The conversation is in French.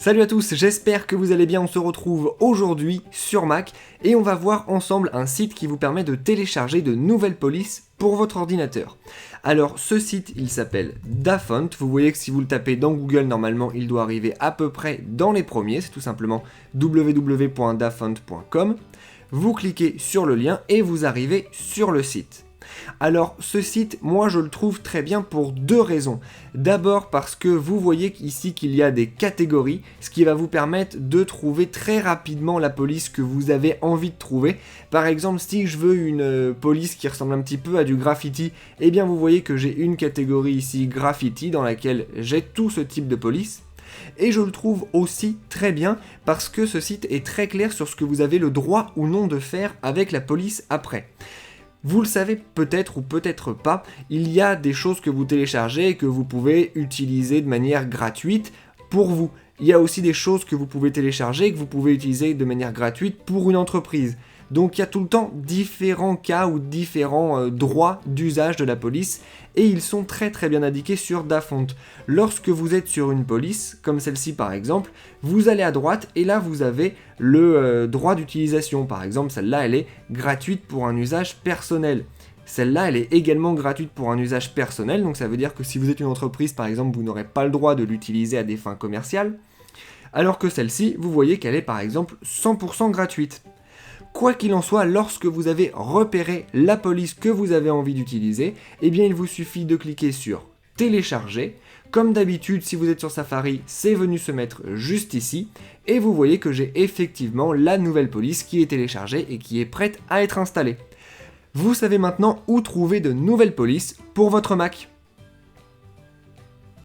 Salut à tous, j'espère que vous allez bien, on se retrouve aujourd'hui sur Mac et on va voir ensemble un site qui vous permet de télécharger de nouvelles polices pour votre ordinateur. Alors ce site il s'appelle Dafont, vous voyez que si vous le tapez dans Google normalement il doit arriver à peu près dans les premiers, c'est tout simplement www.dafont.com. Vous cliquez sur le lien et vous arrivez sur le site. Alors ce site, moi je le trouve très bien pour deux raisons. D'abord parce que vous voyez ici qu'il y a des catégories, ce qui va vous permettre de trouver très rapidement la police que vous avez envie de trouver. Par exemple, si je veux une police qui ressemble un petit peu à du graffiti, eh bien vous voyez que j'ai une catégorie ici graffiti dans laquelle j'ai tout ce type de police. Et je le trouve aussi très bien parce que ce site est très clair sur ce que vous avez le droit ou non de faire avec la police après. Vous le savez peut-être ou peut-être pas, il y a des choses que vous téléchargez et que vous pouvez utiliser de manière gratuite pour vous. Il y a aussi des choses que vous pouvez télécharger et que vous pouvez utiliser de manière gratuite pour une entreprise. Donc il y a tout le temps différents cas ou différents droits d'usage de la police et ils sont très bien indiqués sur Dafont. Lorsque vous êtes sur une police, comme celle-ci par exemple, vous allez à droite et là vous avez le droit d'utilisation. Par exemple, celle-là elle est gratuite pour un usage personnel. Celle-là, elle est également gratuite pour un usage personnel, donc ça veut dire que si vous êtes une entreprise par exemple, vous n'aurez pas le droit de l'utiliser à des fins commerciales. Alors que celle-ci, vous voyez qu'elle est par exemple 100% gratuite. Quoi qu'il en soit, lorsque vous avez repéré la police que vous avez envie d'utiliser, eh bien il vous suffit de cliquer sur télécharger. Comme d'habitude, si vous êtes sur Safari, c'est venu se mettre juste ici, et vous voyez que j'ai effectivement la nouvelle police qui est téléchargée et qui est prête à être installée. Vous savez maintenant où trouver de nouvelles polices pour votre Mac.